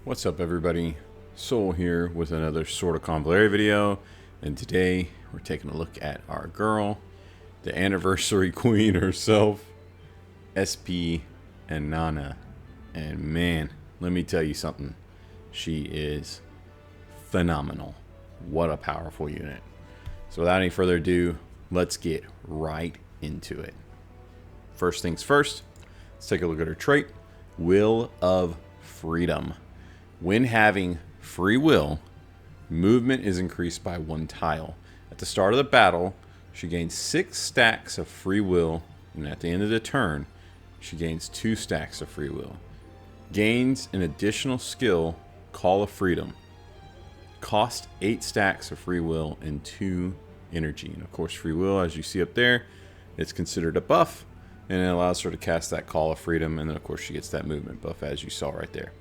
What's up, everybody? Soul here with another sort of Convallaria video, and today we're taking a look at our girl, the anniversary queen herself, SP Inanna. And man, let me tell you something, she is phenomenal. What a powerful unit. So without any further ado, let's get right into it. First things first, let's take a look at her trait, Will of Freedom. When having free will, movement is increased by 1 tile. At the start of the battle, she gains 6 stacks of free will, and at the end of the turn, she gains 2 stacks of free will. Gains an additional skill, Call of Freedom. Cost 8 stacks of free will and 2 energy. And of course, free will, as you see up there, it's considered a buff, and it allows her to cast that Call of Freedom, and then of course she gets that movement buff as you saw right there.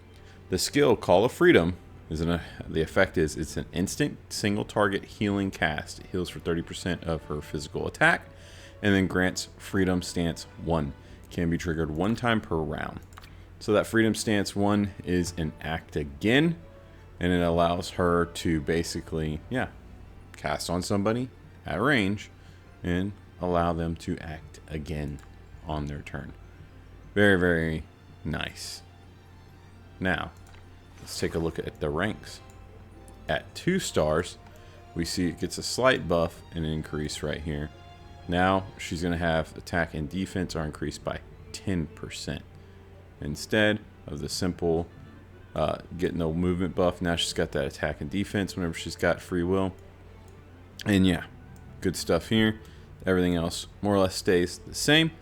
The skill Call of Freedom is the effect is it's an instant single target healing cast. It heals for 30% of her physical attack, and then grants Freedom Stance 1. Can be triggered 1 time per round. So that Freedom Stance 1 is an act again, and it allows her to basically, cast on somebody at range and allow them to act again on their turn. Very, very nice. Now, let's take a look at the ranks. At 2 stars, we see it gets a slight buff and increase right here. Now, she's going to have attack and defense are increased by 10%. Instead of the simple getting the movement buff, now she's got that attack and defense whenever she's got free will. And yeah, good stuff here. Everything else more or less stays the same.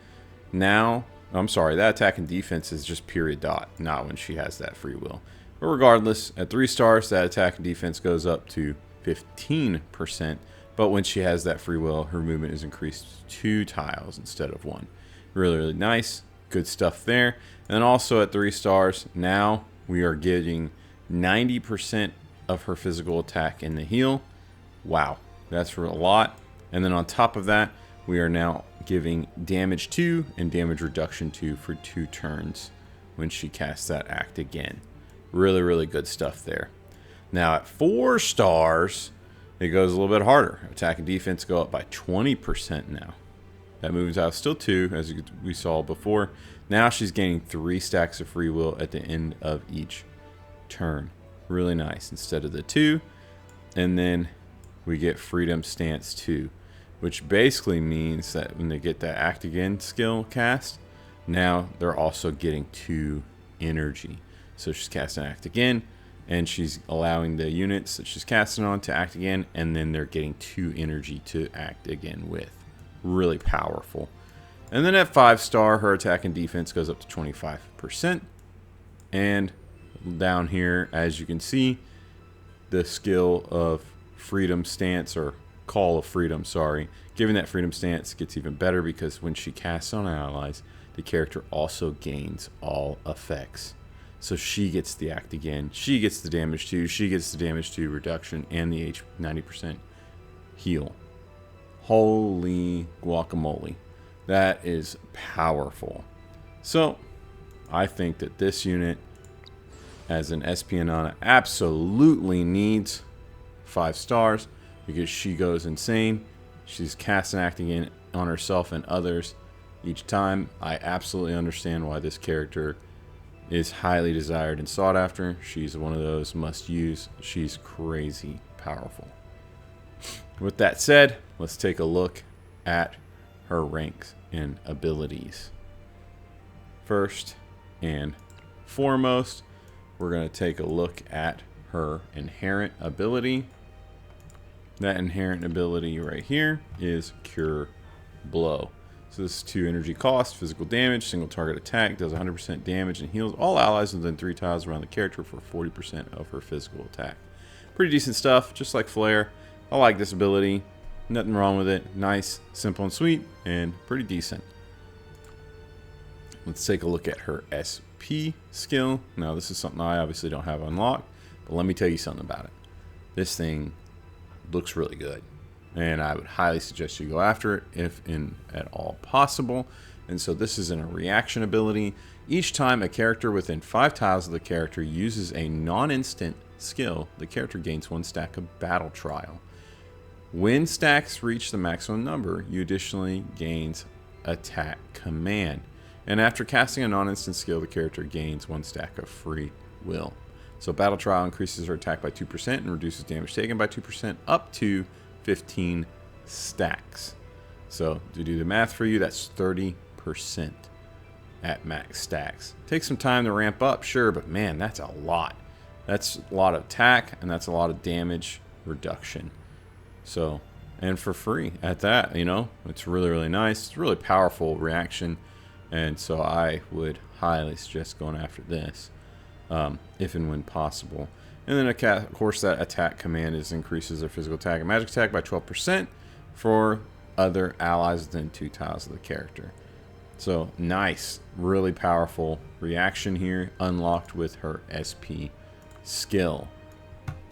Now, I'm sorry, that attack and defense is just period dot, not when she has that free will. But regardless, at 3 stars, that attack and defense goes up to 15%. But when she has that free will, her movement is increased 2 tiles instead of 1. Really, really nice. Good stuff there. And then also at 3 stars, now we are getting 90% of her physical attack in the heal. Wow, that's a lot. And then on top of that, we are now giving damage 2 and damage reduction 2 for 2 turns when she casts that act again. Really, really good stuff there. Now at 4 stars, it goes a little bit harder. Attack and defense go up by 20% now. That moves out still 2, as we saw before. Now she's gaining 3 stacks of free will at the end of each turn. Really nice. Instead of the 2, and then we get Freedom Stance 2, which basically means that when they get that act again skill cast, now they're also getting 2 energy. So she's casting act again, and she's allowing the units that she's casting on to act again, and then they're getting 2 energy to act again with. Really powerful. And then at 5 star, her attack and defense goes up to 25%. And down here, as you can see, the skill of Freedom Stance, or Call of Freedom, giving that Freedom Stance gets even better because when she casts on allies, the character also gains all effects. So she gets the act again, she gets the damage 2, she gets the damage 2 reduction, and the 90% heal. Holy guacamole. That is powerful. So I think that this unit as an SP Inanna absolutely needs 5 stars because she goes insane. She's casting acting in on herself and others each time. I absolutely understand why this character is highly desired and sought after. She's one of those must use. She's crazy powerful. With that said, let's take a look at her ranks and abilities. First and foremost, we're going to take a look at her inherent ability. That inherent ability right here is Cure Blow. So this is 2 energy cost, physical damage, single target attack, does 100% damage and heals all allies within 3 tiles around the character for 40% of her physical attack. Pretty decent stuff, just like Flare. I like this ability. Nothing wrong with it. Nice, simple and sweet, and pretty decent. Let's take a look at her SP skill. Now this is something I obviously don't have unlocked, but let me tell you something about it. This thing looks really good, and I would highly suggest you go after it if at all possible. And so this is in a reaction ability. Each time a character within 5 tiles of the character uses a non-instant skill, the character gains 1 stack of Battle Trial. When stacks reach the maximum number, you additionally gains Attack Command. And after casting a non-instant skill, the character gains 1 stack of Free Will. So Battle Trial increases her attack by 2% and reduces damage taken by 2% up to 15 stacks. So to do the math for you, that's 30% at max stacks. Takes some time to ramp up, sure, but man, that's a lot. That's a lot of attack, and that's a lot of damage reduction. So, and for free at that, you know, it's really, really nice. It's a really powerful reaction, and so I would highly suggest going after this, if and when possible. And then, of course, that attack command increases their physical attack and magic attack by 12% for other allies within 2 tiles of the character. So nice, really powerful reaction here, unlocked with her SP skill.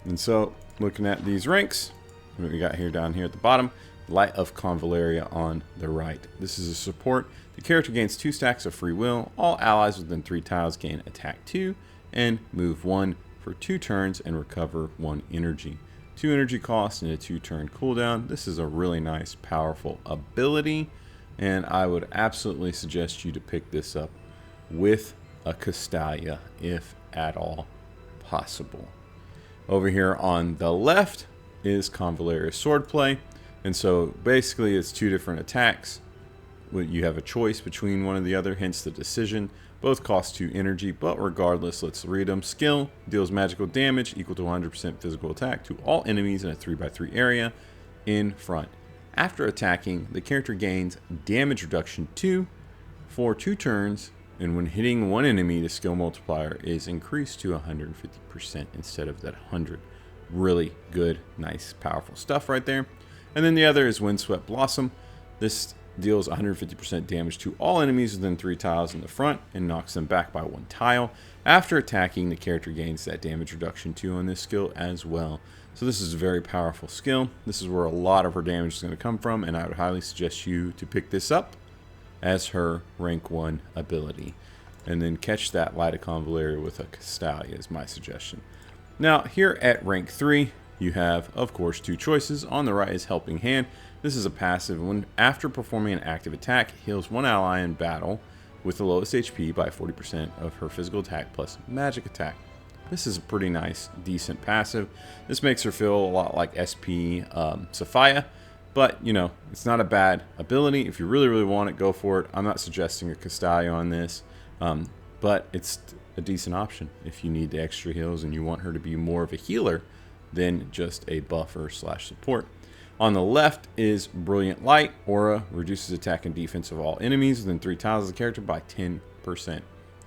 And so, looking at these ranks, what we got here down here at the bottom, Light of Convallaria on the right. This is a support. The character gains 2 stacks of free will. All allies within 3 tiles gain attack 2 and move 1 for 2 turns and recover 1 energy. 2 energy cost and a 2-turn cooldown. This is a really nice, powerful ability, and I would absolutely suggest you to pick this up with a Castalia, if at all possible. Over here on the left is Convallaria's swordplay, and so basically it's 2 different attacks. You have a choice between one or the other, hence the decision. Both cost 2 energy, but regardless, let's read them. Skill deals magical damage equal to 100% physical attack to all enemies in a 3x3 area in front. After attacking, the character gains damage reduction 2 for 2 turns, and when hitting one enemy, the skill multiplier is increased to 150% instead of that 100. Really good, nice, powerful stuff right there. And then the other is Windswept Blossom. This deals 150% damage to all enemies within 3 tiles in the front and knocks them back by 1 tile. After attacking, the character gains that damage reduction 2 on this skill as well. So this is a very powerful skill. This is where a lot of her damage is going to come from, and I would highly suggest you to pick this up as her rank 1 ability. And then catch that Light of Convallaria with a Castalia is my suggestion. Now here at rank 3, you have, of course, 2 choices. On the right is Helping Hand. This is a passive. When after performing an active attack, heals 1 ally in battle with the lowest HP by 40% of her physical attack plus magic attack. This is a pretty nice, decent passive. This makes her feel a lot like SP Sophia, but you know, it's not a bad ability. If you really, really want it, go for it. I'm not suggesting a Castalia on this, but it's a decent option if you need the extra heals and you want her to be more of a healer than just a buffer / support. On the left is Brilliant Light. Aura reduces attack and defense of all enemies within 3 tiles of the character by 10%.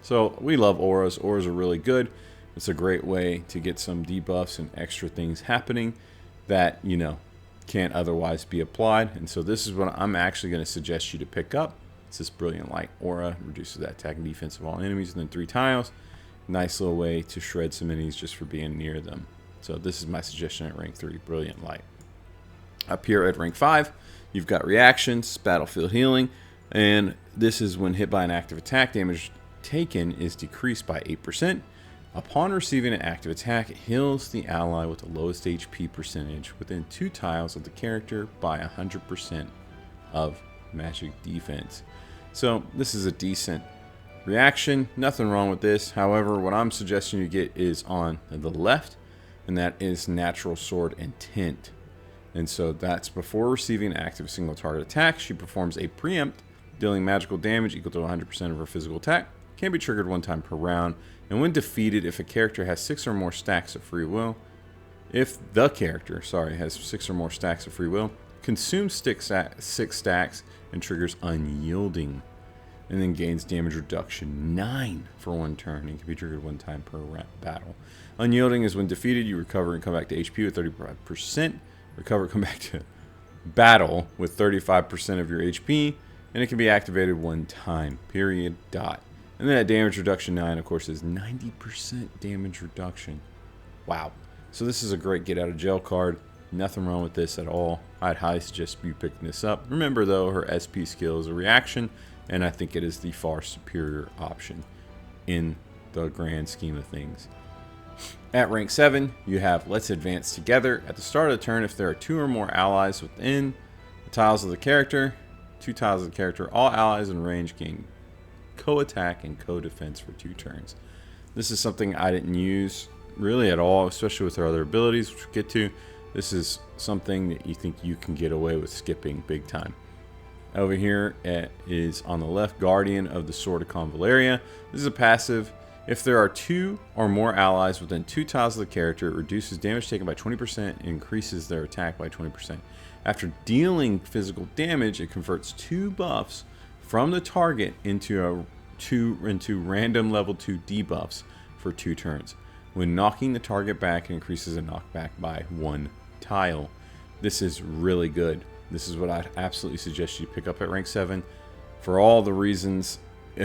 So we love auras. Auras are really good. It's a great way to get some debuffs and extra things happening that, you know, can't otherwise be applied. And so this is what I'm actually going to suggest you to pick up. It's this Brilliant Light Aura. Reduces that attack and defense of all enemies within 3 tiles. Nice little way to shred some enemies just for being near them. So this is my suggestion at rank 3, Brilliant Light. Up here at rank 5, you've got reactions, battlefield healing, and this is when hit by an active attack, damage taken is decreased by 8%. Upon receiving an active attack, it heals the ally with the lowest HP percentage within 2 tiles of the character by 100% of magic defense. So this is a decent reaction, nothing wrong with this. However, what I'm suggesting you get is on the left, and that is Natural Sword Intent. And so that's before receiving an active single target attack. She performs a preempt, dealing magical damage equal to 100% of her physical attack. Can be triggered 1 time per round. And when defeated, if a character has 6 or more stacks of free will, if the character, has 6 or more stacks of free will, consumes 6 stacks and triggers Unyielding. And then gains damage reduction 9 for 1 turn and can be triggered 1 time per battle. Unyielding is when defeated, you recover and come back to HP with 35%. Recover, come back to battle with 35% of your HP, and it can be activated 1 time, period, dot. And then at damage reduction 9, of course, is 90% damage reduction. Wow. So this is a great get out of jail card. Nothing wrong with this at all. I'd highly suggest you picking this up. Remember though, her SP skill is a reaction, and I think it is the far superior option. in the grand scheme of things. At rank 7, you have Let's Advance Together. At the start of the turn, if there are 2 or more allies within the tiles of the character, 2 tiles of the character, all allies in range gain co-attack and co-defense for 2 turns. This is something I didn't use really at all, especially with our other abilities, which we'll get to. This is something that you think you can get away with skipping big time. Over here is on the left, Guardian of the Sword of Convallaria. This is a passive. If there are 2 or more allies within 2 tiles of the character, it reduces damage taken by 20% and increases their attack by 20%. After dealing physical damage, it converts 2 buffs from the target into random level 2 debuffs for 2 turns. When knocking the target back, it increases a knockback by 1 tile. This is really good. This is what I'd absolutely suggest you pick up at rank 7 for all the reasons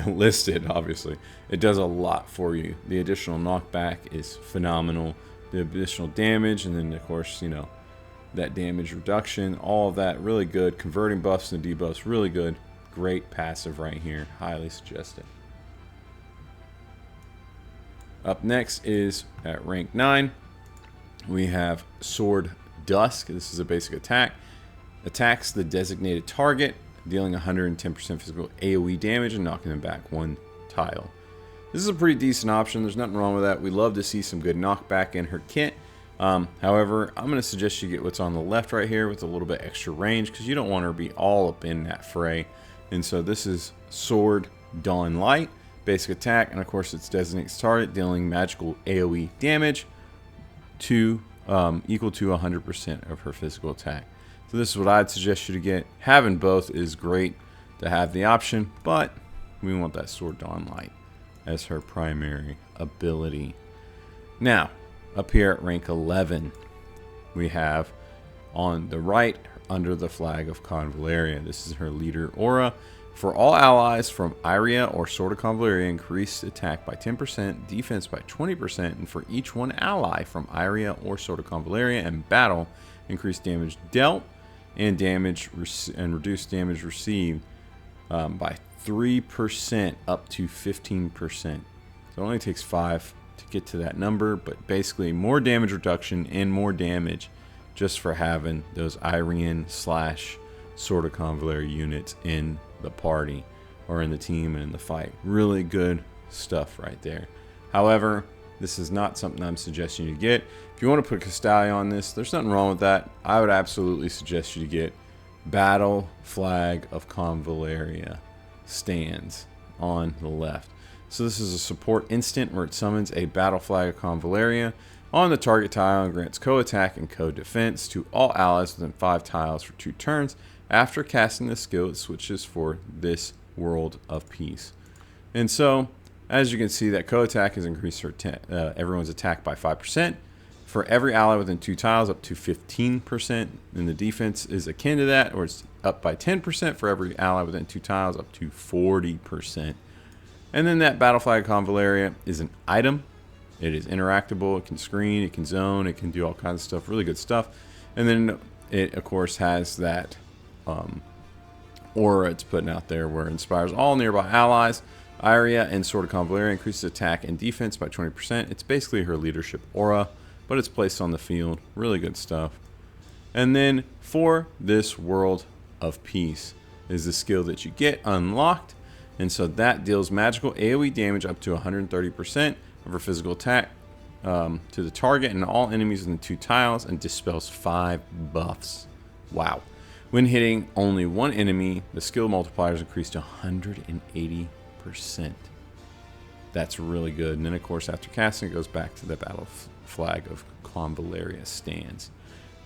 listed. Obviously, it does a lot for you. The additional knockback is phenomenal. The additional damage, and then of course, you know, that damage reduction, all of that really good. Converting buffs and debuffs, really good. Great passive right here. Highly suggested. Up next is at rank 9. We have Sword Dusk. This is a basic attack. Attacks the designated target, dealing 110% physical AoE damage and knocking them back 1 tile. This is a pretty decent option. There's nothing wrong with that. We love to see some good knockback in her kit. However, I'm going to suggest you get what's on the left right here with a little bit extra range, because you don't want her to be all up in that fray. And so this is Sword Dawn Light, basic attack, and of course it's designates target, dealing magical AoE damage to equal to 100% of her physical attack. So this is what I'd suggest you to get. Having both is great to have the option, but we want that Sword Dawn Light as her primary ability. Now, up here at rank 11, we have on the right, Under the Flag of Convallaria. This is her leader aura. For all allies from Iria or Sword of Convallaria, increase attack by 10%, defense by 20%, and for each one ally from Iria or Sword of Convallaria in battle, increase damage dealt and reduce damage received by 3% up to 15%. So it only takes 5 to get to that number, but basically more damage reduction and more damage just for having those Irian / Sword of Convallaria units in the party or in the team and in the fight. Really good stuff right there. However, this is not something I'm suggesting you get. If you want to put Castalia on this, there's nothing wrong with that. I would absolutely suggest you to get Battle Flag of Convallaria stands on the left. So this is a support instant where it summons a Battle Flag of Convallaria on the target tile and grants co-attack and co-defense to all allies within 5 tiles for 2 turns. After casting the skill, it switches for this World of Peace. And so, as you can see, that co-attack has increased everyone's attack by 5%. For every ally within 2 tiles, up to 15%. And the defense is akin to that, or it's up by 10% for every ally within 2 tiles, up to 40%. And then that Battle Flag Convallaria is an item. It is interactable. It can screen, it can zone, it can do all kinds of stuff. Really good stuff. And then it, of course, has that aura it's putting out there where it inspires all nearby allies. Iria and Sword of Convallaria increases attack and defense by 20%. It's basically her leadership aura, but it's placed on the field. Really good stuff. And then for this World of Peace is the skill that you get unlocked. And so that deals magical AoE damage up to 130% of her physical attack to the target and all enemies within 2 tiles, and dispels 5 buffs. Wow. When hitting only one enemy, the skill multiplier is increased to 180%. That's really good. And then, of course, after casting, it goes back to the Battle Flag of Convallaria stands.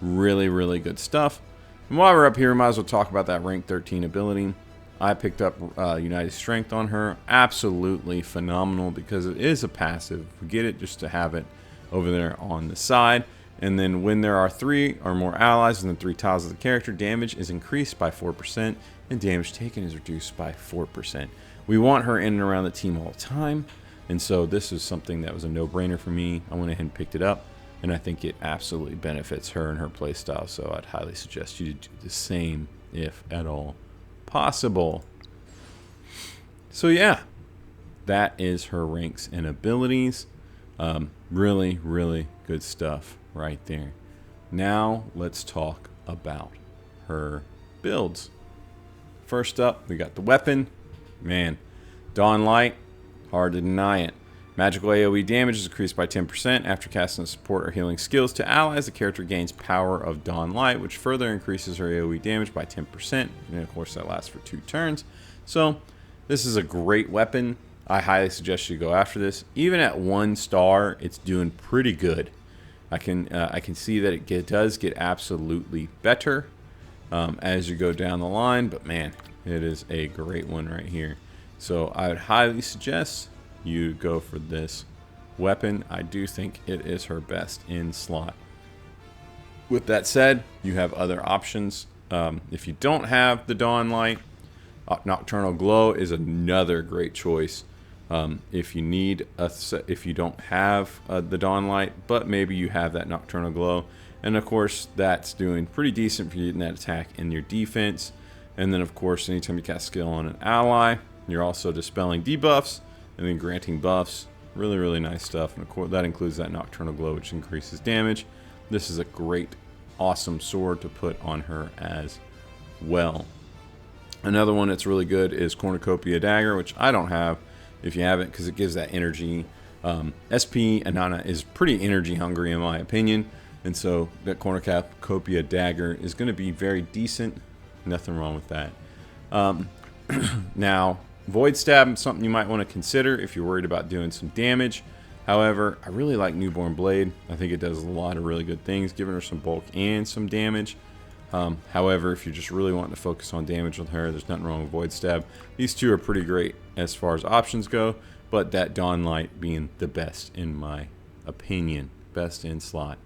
Really, really good stuff. And while we're up here, we might as well talk about that rank 13 ability. I picked up United Strength on her. Absolutely phenomenal, because it is a passive. We get it just to have it over there on the side. And then when there are 3 or more allies within 3 tiles of the character, damage is increased by 4% and damage taken is reduced by 4%. We want her in and around the team all the time, and so this is something that was a no-brainer for me. I went ahead and picked it up, and I think it absolutely benefits her and her playstyle, so I'd highly suggest you to do the same if at all possible. So yeah, that is her ranks and abilities. Really, really good stuff right there. Now let's talk about her builds. First up, we got the weapon. Man, Dawn Light, hard to deny it. Magical AoE damage is increased by 10% after casting support or healing skills to allies. The character gains power of Dawn Light, which further increases her AoE damage by 10%. And of course, that lasts for 2 turns. So, this is a great weapon. I highly suggest you go after this. Even at 1 star, it's doing pretty good. I can see that it does get absolutely better as you go down the line. But man, it is a great one right here. So I would highly suggest you go for this weapon. I do think it is her best in slot. With that said, you have other options. If you don't have the Dawn Light, Nocturnal Glow is another great choice. If you don't have the Dawn Light, but maybe you have that Nocturnal Glow, and of course that's doing pretty decent for you in that attack and your defense. And then of course, anytime you cast skill on an ally, you're also dispelling debuffs and then granting buffs. Really, really nice stuff. And of course, that includes that Nocturnal Glow, which increases damage. This is a great, awesome sword to put on her as well. Another one that's really good is Cornucopia Dagger, which I don't have. If you have it, because it gives that energy. SP Inanna is pretty energy hungry in my opinion, and so that Cornucopia Dagger is going to be very decent. Nothing wrong with that. Now, Void Stab is something you might want to consider if you're worried about doing some damage. However, I really like Newborn Blade. I think it does a lot of really good things, giving her some bulk and some damage. However, if you're just really wanting to focus on damage with her, there's nothing wrong with Void Stab. These two are pretty great as far as options go, but that Dawn Light being the best in my opinion. Best in slot.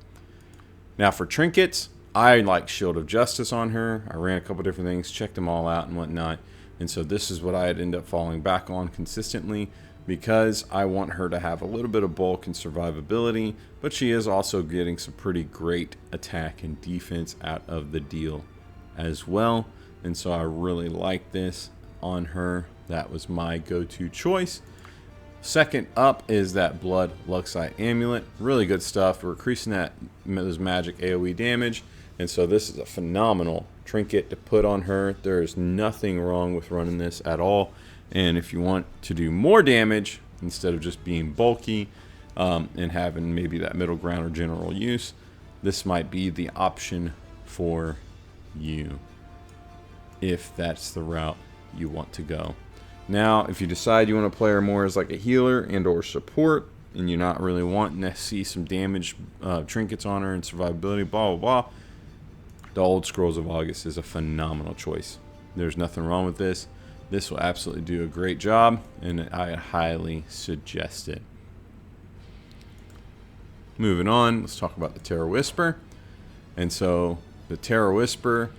Now for trinkets, I like Shield of Justice on her. I ran a couple different things, checked them all out and whatnot. And so this is what I'd end up falling back on consistently, because I want her to have a little bit of bulk and survivability, but she is also getting some pretty great attack and defense out of the deal as well. And so I really like this on her. That was my go-to choice. Second up is that Blood Luxite Amulet. Really good stuff. We're increasing those magic AoE damage. And so this is a phenomenal trinket to put on her. There is nothing wrong with running this at all. And if you want to do more damage, instead of just being bulky and having maybe that middle ground or general use, this might be the option for you, if that's the route you want to go. Now, if you decide you want to play her more as like a healer and or support, and you're not really wanting to see some damage trinkets on her and survivability, blah, blah, blah, the Old Scrolls of August is a phenomenal choice. There's nothing wrong with this. This will absolutely do a great job, and I highly suggest it. Moving on, let's talk about the Terror Whisper. And so, the Terror Whisper,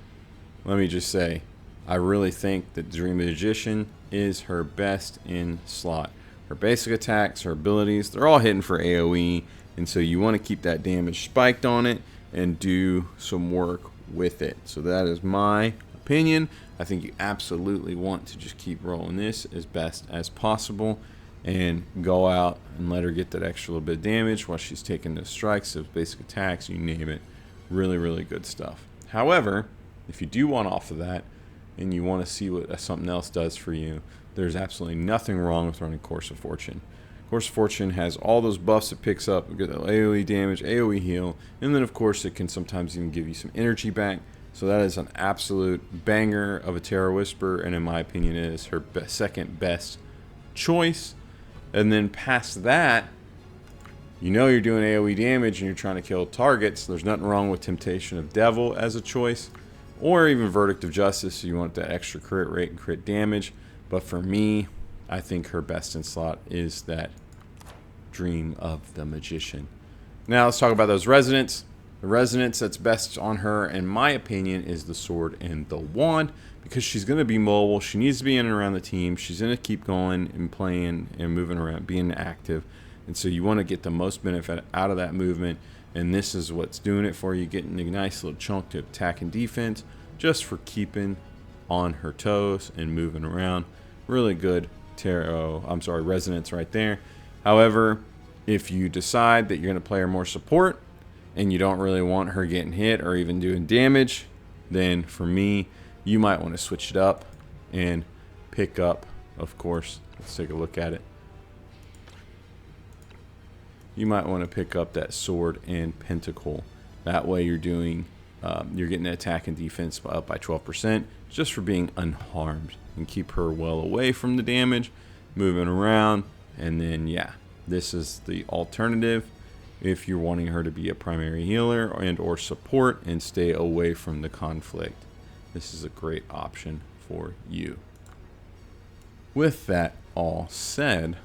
let me just say, I really think that Dream Magician is her best in slot. Her basic attacks, her abilities, they're all hitting for AoE, and so you want to keep that damage spiked on it and do some work with it. So that is my opinion. I think you absolutely want to just keep rolling this as best as possible and go out and let her get that extra little bit of damage while she's taking those strikes, those basic attacks, you name it. Really, really good stuff. However, if you do want off of that and you want to see what something else does for you, there's absolutely nothing wrong with running Course of Fortune. Course of Fortune has all those buffs it picks up. You get the AoE damage, AoE heal, and then of course it can sometimes even give you some energy back. So that is an absolute banger of a Terror Whisper, and in my opinion it is her second best choice. And then past that, you know you're doing AoE damage and you're trying to kill targets. There's nothing wrong with Temptation of Devil as a choice, or even Verdict of Justice, so you want that extra crit rate and crit damage. But for me, I think her best in slot is that Dream of the Magician. Now let's talk about those resonance. The resonance that's best on her, in my opinion, is the sword and the wand, because she's going to be mobile. She needs to be in and around the team. She's going to keep going and playing and moving around, being active. And so you want to get the most benefit out of that movement. And this is what's doing it for you, getting a nice little chunk to attack and defense just for keeping on her toes and moving around. Really good resonance right there. However, if you decide that you're going to play her more support and you don't really want her getting hit or even doing damage, then for me, you might want to switch it up and pick up, of course, let's take a look at it. You might want to pick up that sword and pentacle. That way you're doing, you're getting the attack and defense up by 12% just for being unharmed, and keep her well away from the damage, moving around. And then yeah, this is the alternative if you're wanting her to be a primary healer and or support and stay away from the conflict. This is a great option for you. With that all said,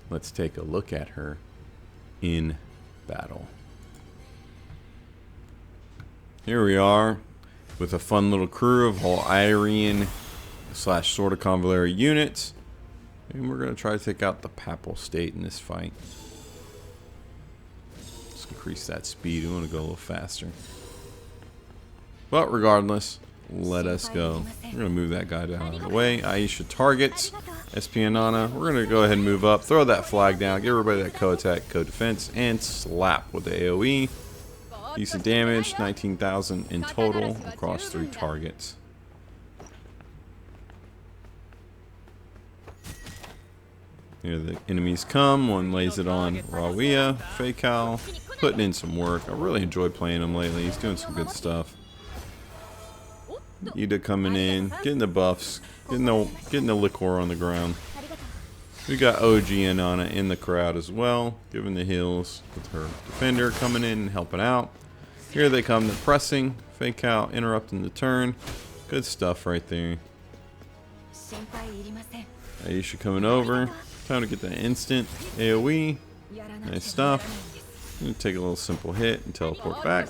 let's take a look at her in battle. Here we are with a fun little crew of whole Irene / sort of Convallaria units, and we're going to try to take out the Papal State in this fight. Let's increase that speed. We want to go a little faster. But regardless, let us go. We're going to move that guy down out of the way. Aisha targets SP Inanna. We're going to go ahead and move up, throw that flag down, give everybody that co-attack, co-defense, and slap with the AoE. Decent damage, 19,000 in total across 3 targets. Here the enemies come. One lays it on Rawia, Fakal, putting in some work. I really enjoyed playing him lately. He's doing some good stuff. Ida coming in, getting the buffs, getting the liquor on the ground. We got OG Inanna in the crowd as well, giving the heals with her defender coming in and helping out. Here they come, they're pressing. Fake out, interrupting the turn. Good stuff right there. Aisha coming over. Time to get that instant AoE. Nice stuff. I'm gonna take a little simple hit and teleport back.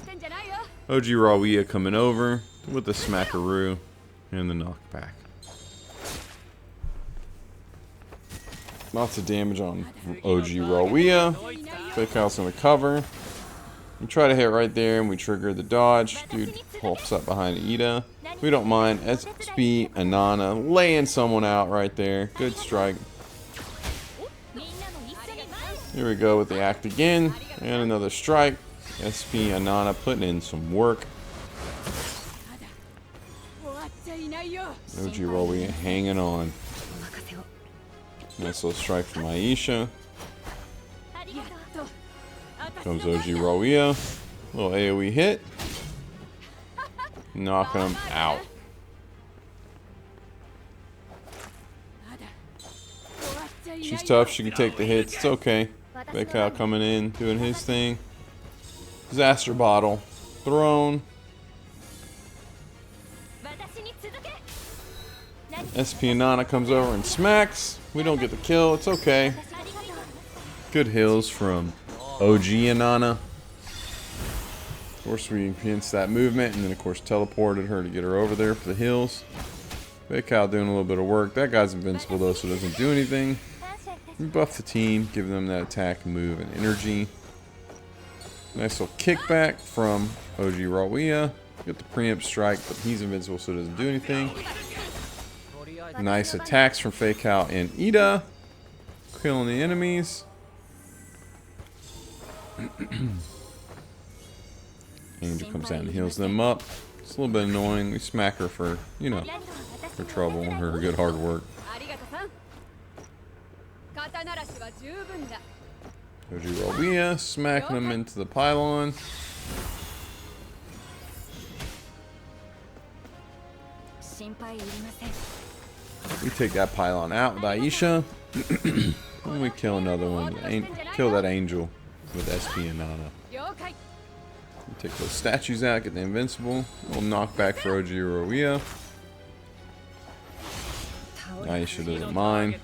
OG Rawia coming over with the smackaroo and the knockback. Lots of damage on OG Rawia. Fake out's gonna cover. We try to hit right there and we trigger the dodge. Dude pops up behind Ida. We don't mind. SP Inanna laying someone out right there. Good strike. Here we go with the act again. And another strike. SP Inanna putting in some work. OG Rawia hanging on. Nice little strike from Aisha. Comes OG Rawia. Little AoE hit. Knocking him out. She's tough. She can take the hits. It's okay. Bakal coming in, doing his thing. Disaster bottle. Thrown. SP Inanna comes over and smacks. We don't get the kill. It's okay. Good heals from OG Inanna. Of course, we enhanced that movement and then, of course, teleported her to get her over there for the heals. Bakal doing a little bit of work. That guy's invincible, though, so it doesn't do anything. We buff the team, give them that attack, move, and energy. Nice little kickback from OG Rawia. Get the preempt strike, but he's invincible, so it doesn't do anything. Nice attacks from Fakal and Ida. Killing the enemies. Angel comes down and heals them up. It's a little bit annoying. We smack her for, you know, her trouble and her good hard work. OG Rawia smacking them into the pylon. We take that pylon out with Aisha. And we kill another one. Kill that angel with SP Inanna. Take those statues out, get the invincible. A little knockback for OG Rawia. Aisha doesn't mind.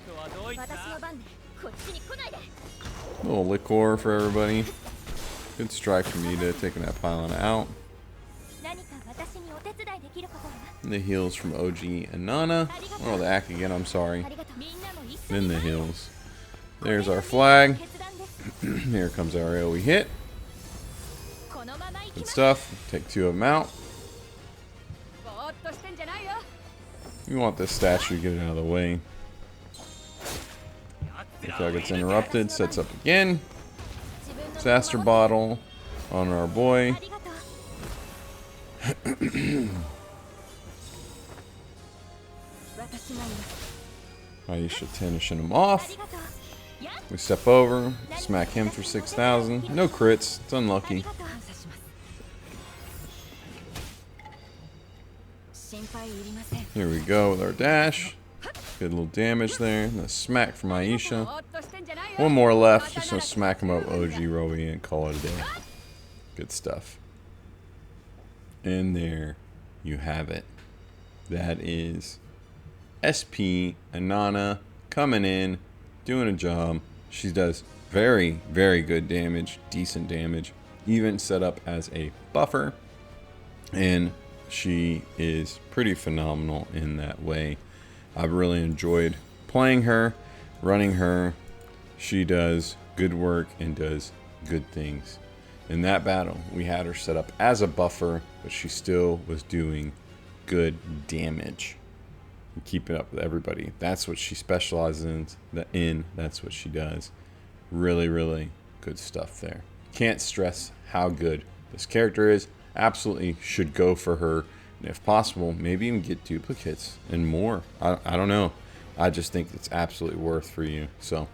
A little liquor for everybody. Good strike from Ida, taking that pylon out. And the heals from OG Inanna. Oh, the act again, I'm sorry. Then the heals. There's our flag. Here comes our AoE hit. Good stuff. Take 2 of them out. We want this statue to get it out of the way. Lookout gets interrupted. Sets up again. Disaster bottle on our boy. Aisha finishing him off. We step over, smack him for 6,000. No crits. It's unlucky. Here we go with our dash. Good little damage there. And a smack from Aisha. One more left. Just gonna smack him up OG Roby and call it a day. Good stuff. And there you have it. That is SP Inanna coming in, doing a job. She does very, very good damage, decent damage, even set up as a buffer. And she is pretty phenomenal in that way. I've really enjoyed playing her, running her. She does good work and does good things. In that battle, we had her set up as a buffer, but she still was doing good damage and keeping up with everybody. That's what she specializes in. That's what she does. Really, really good stuff there. Can't stress how good this character is. Absolutely should go for her. And if possible, maybe even get duplicates and more. I don't know. I just think it's absolutely worth for you. So,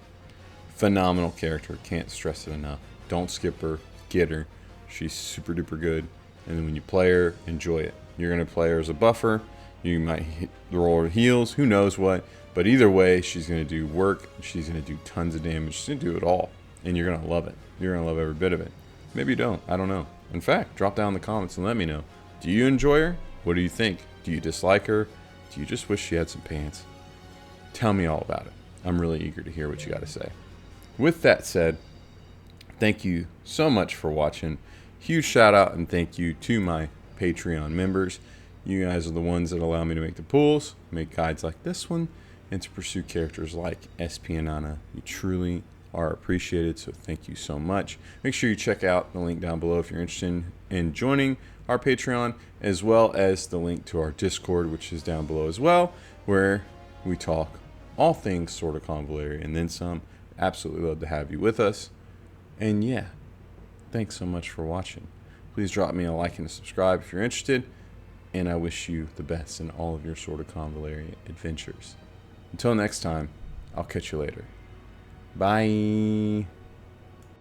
phenomenal character. Can't stress it enough. Don't skip her. Get her. She's super duper good. And then when you play her, enjoy it. You're going to play her as a buffer. You might roll her heals. Who knows what. But either way, she's going to do work. She's going to do tons of damage. She's going to do it all. And you're going to love it. You're going to love every bit of it. Maybe you don't. I don't know. In fact, drop down in the comments and let me know. Do you enjoy her? What do you think? Do you dislike her? Do you just wish she had some pants? Tell me all about it. I'm really eager to hear what you got to say. With that said, thank you so much for watching. Huge shout out and thank you to my Patreon members. You guys are the ones that allow me to make the pools, make guides like this one, and to pursue characters like SP Inanna. You truly are appreciated, so thank you so much. Make sure you check out the link down below if you're interested in joining our Patreon, as well as the link to our Discord, which is down below as well, where we talk all things sort of Convallaria and then some. Absolutely love to have you with us. And yeah, thanks so much for watching. Please drop me a like and a subscribe if you're interested, and I wish you the best in all of your sort of Convallaria adventures. Until next time, I'll catch you later. Bye.